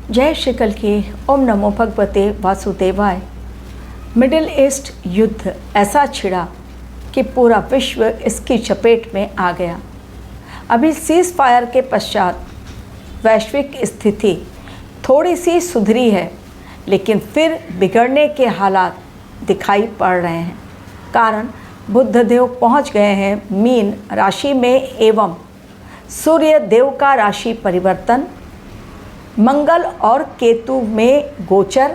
जय श्री कल की ओम नमो भगवते वासुदेवाय। मिडिल ईस्ट युद्ध ऐसा छिड़ा कि पूरा विश्व इसकी चपेट में आ गया। अभी सीज़ फायर के पश्चात वैश्विक स्थिति थोड़ी सी सुधरी है, लेकिन फिर बिगड़ने के हालात दिखाई पड़ रहे हैं। कारण बुधदेव पहुंच गए हैं मीन राशि में एवं सूर्य देव का राशि परिवर्तन, मंगल और केतु में गोचर,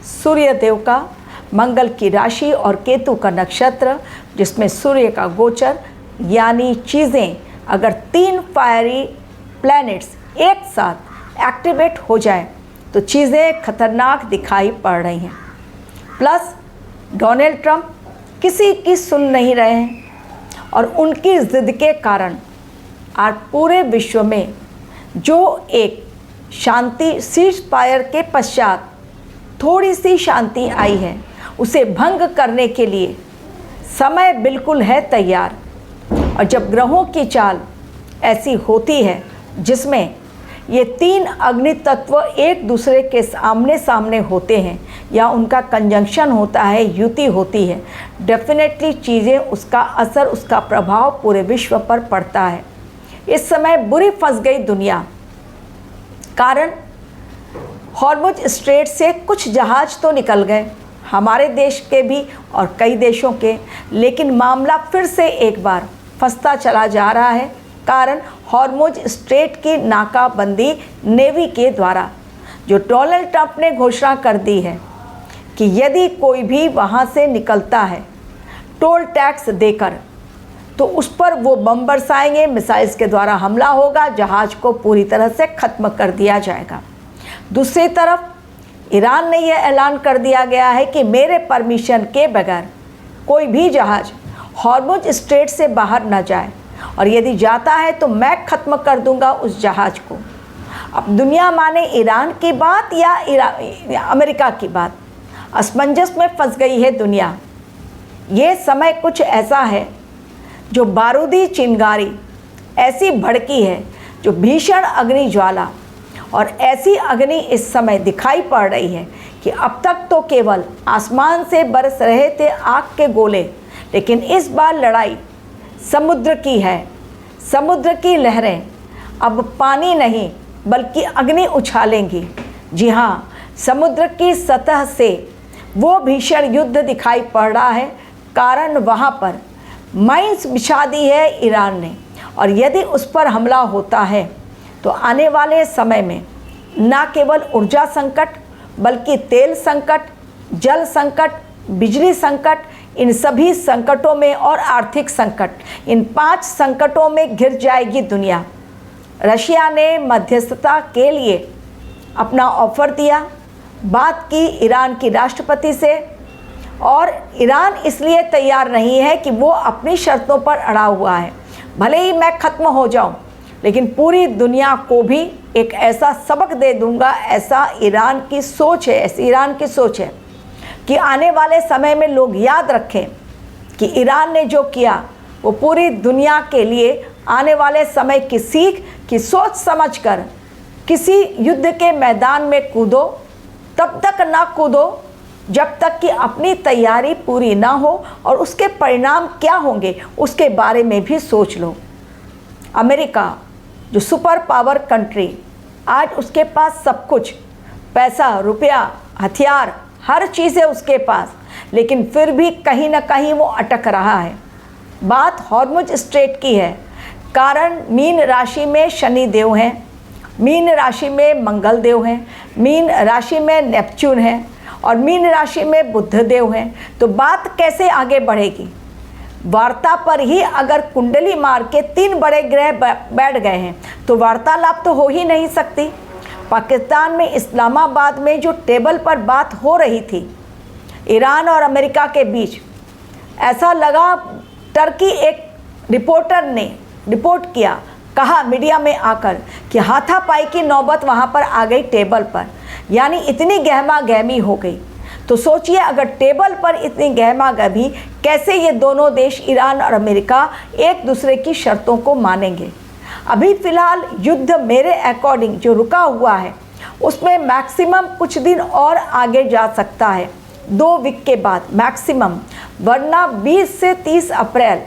सूर्य देव का मंगल की राशि और केतु का नक्षत्र जिसमें सूर्य का गोचर, यानी चीज़ें अगर 3 फायरी प्लैनेट्स एक साथ एक्टिवेट हो जाए तो चीज़ें खतरनाक दिखाई पड़ रही हैं। प्लस डोनाल्ड ट्रंप किसी की सुन नहीं रहे हैं और उनकी ज़िद के कारण आज पूरे विश्व में जो एक शांति सीज़ फायर के पश्चात थोड़ी सी शांति आई है, उसे भंग करने के लिए समय बिल्कुल है तैयार। और जब ग्रहों की चाल ऐसी होती है जिसमें ये 3 अग्नि तत्व एक दूसरे के आमने सामने होते हैं या उनका कंजंक्शन होता है, युति होती है, डेफिनेटली चीज़ें उसका असर, उसका प्रभाव पूरे विश्व पर पड़ता है। इस समय बुरी फंस गई दुनिया। कारण हॉर्मुज स्ट्रेट से कुछ जहाज़ तो निकल गए, हमारे देश के भी और कई देशों के, लेकिन मामला फिर से एक बार फंसता चला जा रहा है। कारण हॉर्मुज स्ट्रेट की नाकाबंदी नेवी के द्वारा जो डोनाल्ड ट्रंप ने घोषणा कर दी है कि यदि कोई भी वहाँ से निकलता है टोल टैक्स देकर, तो उस पर वो बम बरसाएंगे, मिसाइल्स के द्वारा हमला होगा, जहाज़ को पूरी तरह से ख़त्म कर दिया जाएगा। दूसरी तरफ ईरान ने यह ऐलान कर दिया गया है कि मेरे परमिशन के बगैर कोई भी जहाज़ हॉर्मुज स्ट्रेट से बाहर न जाए, और यदि जाता है तो मैं ख़त्म कर दूंगा उस जहाज़ को। अब दुनिया माने ईरान की बात या अमेरिका की बात, असमंजस में फंस गई है दुनिया। ये समय कुछ ऐसा है जो बारूदी चिंगारी ऐसी भड़की है, जो भीषण अग्नि ज्वाला, और ऐसी अग्नि इस समय दिखाई पड़ रही है कि अब तक तो केवल आसमान से बरस रहे थे आग के गोले, लेकिन इस बार लड़ाई समुद्र की है। समुद्र की लहरें अब पानी नहीं बल्कि अग्नि उछालेंगी। जी हाँ, समुद्र की सतह से वो भीषण युद्ध दिखाई पड़ रहा है। कारण वहाँ पर माइंस बिछा दी है ईरान ने, और यदि उस पर हमला होता है तो आने वाले समय में न केवल ऊर्जा संकट बल्कि तेल संकट, जल संकट, बिजली संकट, इन सभी संकटों में, और आर्थिक संकट, इन 5 संकटों में घिर जाएगी दुनिया। रशिया ने मध्यस्थता के लिए अपना ऑफर दिया, बात की ईरान की राष्ट्रपति से, और ईरान इसलिए तैयार नहीं है कि वो अपनी शर्तों पर अड़ा हुआ है। भले ही मैं ख़त्म हो जाऊं, लेकिन पूरी दुनिया को भी एक ऐसा सबक दे दूंगा। ऐसा ईरान की सोच है, ऐसी ईरान की सोच है कि आने वाले समय में लोग याद रखें कि ईरान ने जो किया वो पूरी दुनिया के लिए आने वाले समय की सीख, कि सोच समझकर किसी युद्ध के मैदान में कूदो, तब तक ना कूदो जब तक कि अपनी तैयारी पूरी ना हो, और उसके परिणाम क्या होंगे उसके बारे में भी सोच लो। अमेरिका जो सुपर पावर कंट्री, आज उसके पास सब कुछ, पैसा, रुपया, हथियार, हर चीज़ है उसके पास, लेकिन फिर भी कहीं ना कहीं वो अटक रहा है। बात हॉर्मुज स्ट्रेट की है। कारण मीन राशि में शनि देव हैं, मीन राशि में मंगल देव हैं, मीन राशि में नेपच्यून हैं, और मीन राशि में बुध देव हैं। तो बात कैसे आगे बढ़ेगी? वार्ता पर ही अगर कुंडली मार के 3 बड़े ग्रह बैठ गए हैं तो वार्तालाप तो हो ही नहीं सकती। पाकिस्तान में इस्लामाबाद में जो टेबल पर बात हो रही थी ईरान और अमेरिका के बीच, ऐसा लगा टर्की एक रिपोर्टर ने रिपोर्ट किया, कहा मीडिया में आकर कि हाथापाई की नौबत वहाँ पर आ गई टेबल पर, यानी इतनी गहमा गहमी हो गई। तो सोचिए अगर टेबल पर इतनी गहमा गहमी, कैसे ये दोनों देश ईरान और अमेरिका एक दूसरे की शर्तों को मानेंगे। अभी फ़िलहाल युद्ध मेरे अकॉर्डिंग जो रुका हुआ है उसमें मैक्सिमम कुछ दिन और आगे जा सकता है, 2 वीक के बाद मैक्सिमम, वरना 20 से 30 अप्रैल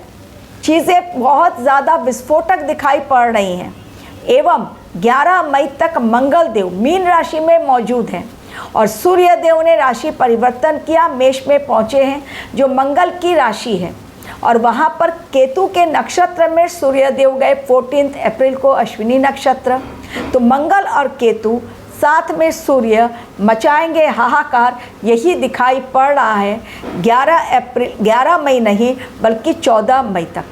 चीज़ें बहुत ज़्यादा विस्फोटक दिखाई पड़ रही हैं। एवं 11 मई तक मंगल देव मीन राशि में मौजूद हैं और सूर्य देव ने राशि परिवर्तन किया, मेष में पहुँचे हैं जो मंगल की राशि है, और वहाँ पर केतु के नक्षत्र में सूर्य देव गए 14 अप्रैल को, अश्विनी नक्षत्र। तो मंगल और केतु साथ में सूर्य मचाएंगे हाहाकार, यही दिखाई पड़ रहा है 11 मई नहीं बल्कि 14 मई तक।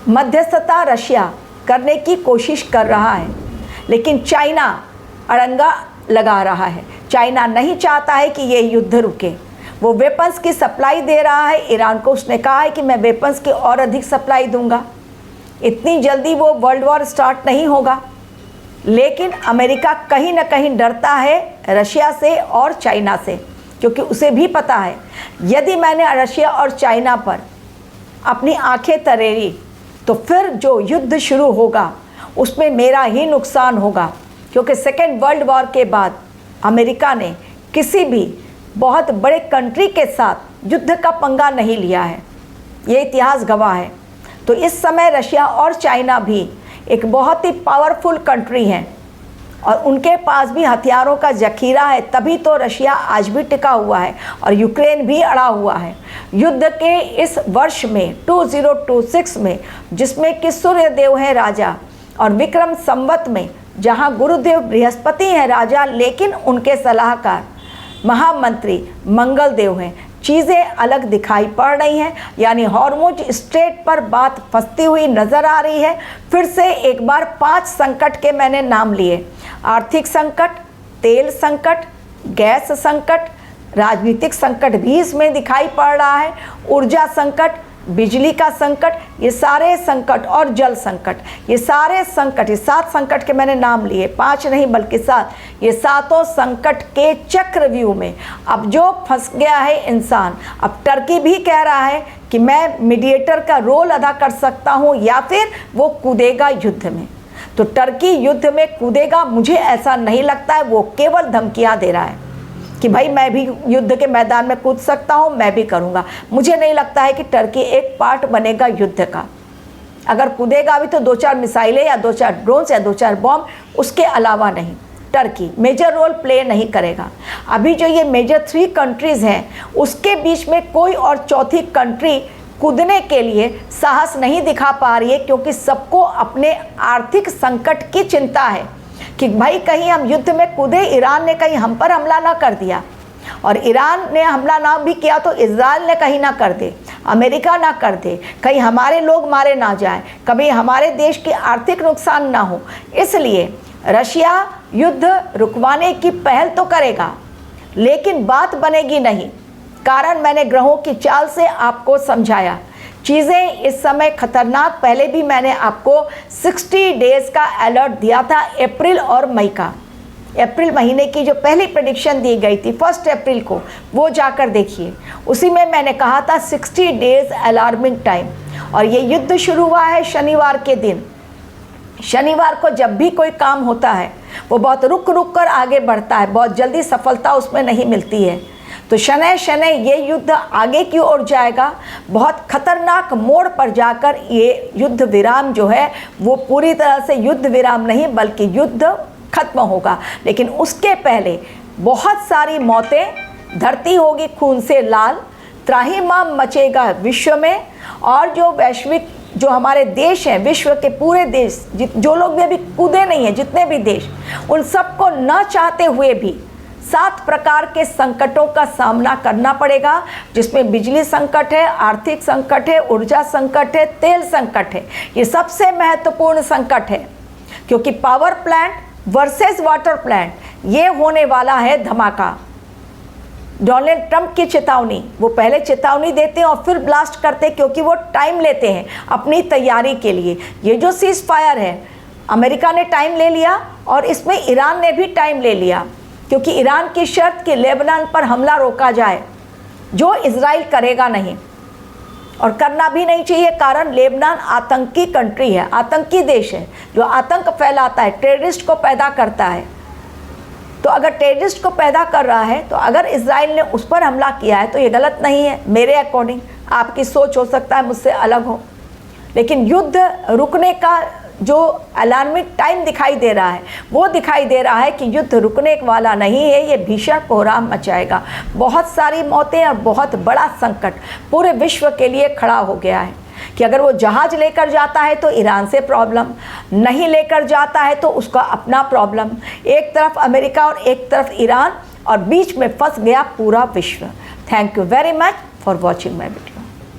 मध्यस्थता रशिया करने की कोशिश कर रहा है, लेकिन चाइना अड़ंगा लगा रहा है। चाइना नहीं चाहता है कि ये युद्ध रुके। वो वेपन्स की सप्लाई दे रहा है ईरान को। उसने कहा है कि मैं वेपन्स की और अधिक सप्लाई दूंगा। इतनी जल्दी वो वर्ल्ड वॉर स्टार्ट नहीं होगा, लेकिन अमेरिका कहीं ना कहीं डरता है रशिया से और चाइना से, क्योंकि उसे भी पता है यदि मैंने रशिया और चाइना पर अपनी आंखें तरेरी तो फिर जो युद्ध शुरू होगा उसमें मेरा ही नुकसान होगा। क्योंकि सेकेंड वर्ल्ड वॉर के बाद अमेरिका ने किसी भी बहुत बड़े कंट्री के साथ युद्ध का पंगा नहीं लिया है, ये इतिहास गवाह है। तो इस समय रशिया और चाइना भी एक बहुत ही पावरफुल कंट्री हैं और उनके पास भी हथियारों का जखीरा है, तभी तो रशिया आज भी टिका हुआ है और यूक्रेन भी अड़ा हुआ है। युद्ध के इस वर्ष में 2026 में, जिसमें कि सूर्य देव है राजा और विक्रम संवत में जहां गुरुदेव बृहस्पति हैं राजा, लेकिन उनके सलाहकार महामंत्री मंगल देव हैं, चीज़ें अलग दिखाई पड़ रही हैं। यानी हॉर्मुज स्ट्रेट पर बात फंसती हुई नज़र आ रही है। फिर से एक बार 5 संकट के मैंने नाम लिए: आर्थिक संकट, तेल संकट, गैस संकट, राजनीतिक संकट भी इसमें दिखाई पड़ रहा है, ऊर्जा संकट, बिजली का संकट, ये सारे संकट, और जल संकट, ये सारे संकट, ये 7 संकट के मैंने नाम लिए, 5 नहीं बल्कि 7। ये 7 संकट के चक्रव्यूह में अब जो फंस गया है इंसान, अब टर्की भी कह रहा है कि मैं मीडिएटर का रोल अदा कर सकता हूँ, या फिर वो कूदेगा युद्ध में। तो टर्की युद्ध में कूदेगा मुझे ऐसा नहीं लगता है, वो केवल धमकियाँ दे रहा है कि भाई मैं भी युद्ध के मैदान में कूद सकता हूँ, मैं भी करूँगा। मुझे नहीं लगता है कि टर्की एक पार्ट बनेगा युद्ध का। अगर कूदेगा भी तो 2-4 मिसाइलें या 2-4 ड्रोन्स या 2-4 बॉम्ब, उसके अलावा नहीं। टर्की मेजर रोल प्ले नहीं करेगा। अभी जो ये मेजर 3 कंट्रीज़ हैं, उसके बीच में कोई और चौथी कंट्री कूदने के लिए साहस नहीं दिखा पा रही है, क्योंकि सबको अपने आर्थिक संकट की चिंता है कि भाई कहीं हम युद्ध में कूदे, ईरान ने कहीं हम पर हमला ना कर दिया, और ईरान ने हमला ना भी किया तो इजराइल ने कहीं ना कर दे, अमेरिका ना कर दे, कहीं हमारे लोग मारे ना जाएं, कभी हमारे देश की आर्थिक नुकसान ना हो। इसलिए रशिया युद्ध रुकवाने की पहल तो करेगा, लेकिन बात बनेगी नहीं। कारण मैंने ग्रहों की चाल से आपको समझाया। चीज़ें इस समय खतरनाक, पहले भी मैंने आपको 60 डेज़ का अलर्ट दिया था, अप्रैल और मई का। अप्रैल महीने की जो पहली प्रेडिक्शन दी गई थी 1 अप्रैल को, वो जाकर देखिए। उसी में मैंने कहा था 60 डेज़ अलार्मिंग टाइम। और ये युद्ध शुरू हुआ है शनिवार के दिन। शनिवार को जब भी कोई काम होता है वो बहुत रुक रुक कर आगे बढ़ता है, बहुत जल्दी सफलता उसमें नहीं मिलती है। तो शनै शनै ये युद्ध आगे की ओर जाएगा। बहुत खतरनाक मोड़ पर जाकर ये युद्ध विराम जो है वो पूरी तरह से युद्ध विराम नहीं बल्कि युद्ध खत्म होगा। लेकिन उसके पहले बहुत सारी मौतें, धरती होगी खून से लाल, त्राहिमाम मचेगा विश्व में। और जो वैश्विक जो हमारे देश हैं, विश्व के पूरे देश, जो लोग भी अभी कूदे नहीं हैं, जितने भी देश, उन सबको न चाहते हुए भी 7 प्रकार के संकटों का सामना करना पड़ेगा, जिसमें बिजली संकट है, आर्थिक संकट है, ऊर्जा संकट है, तेल संकट है। ये सबसे महत्वपूर्ण संकट है, क्योंकि power plant versus water plant, ये होने वाला है धमाका। डोनाल्ड ट्रंप की चेतावनी, वो पहले चेतावनी देते हैं और फिर ब्लास्ट करते हैं, क्योंकि वो टाइम लेते हैं अपनी तैयारी के लिए। ये जो सीज फायर है, अमेरिका ने टाइम ले लिया और इसमें ईरान ने भी टाइम ले लिया, क्योंकि ईरान की शर्त कि लेबनान पर हमला रोका जाए, जो इजराइल करेगा नहीं और करना भी नहीं चाहिए। कारण लेबनान आतंकी कंट्री है, आतंकी देश है, जो आतंक फैलाता है, टेररिस्ट को पैदा करता है। तो अगर टेररिस्ट को पैदा कर रहा है, तो अगर इजराइल ने उस पर हमला किया है तो ये गलत नहीं है मेरे अकॉर्डिंग। आपकी सोच हो सकता है मुझसे अलग हो, लेकिन युद्ध रुकने का जो अलार्मिंग टाइम दिखाई दे रहा है वो दिखाई दे रहा है कि युद्ध रुकने वाला नहीं है, ये भीषण कोहराम मचाएगा। बहुत सारी मौतें और बहुत बड़ा संकट पूरे विश्व के लिए खड़ा हो गया है कि अगर वो जहाज़ लेकर जाता है तो ईरान से प्रॉब्लम, नहीं लेकर जाता है तो उसका अपना प्रॉब्लम। एक तरफ अमेरिका और एक तरफ ईरान, और बीच में फंस गया पूरा विश्व। Thank you very much for watching my video.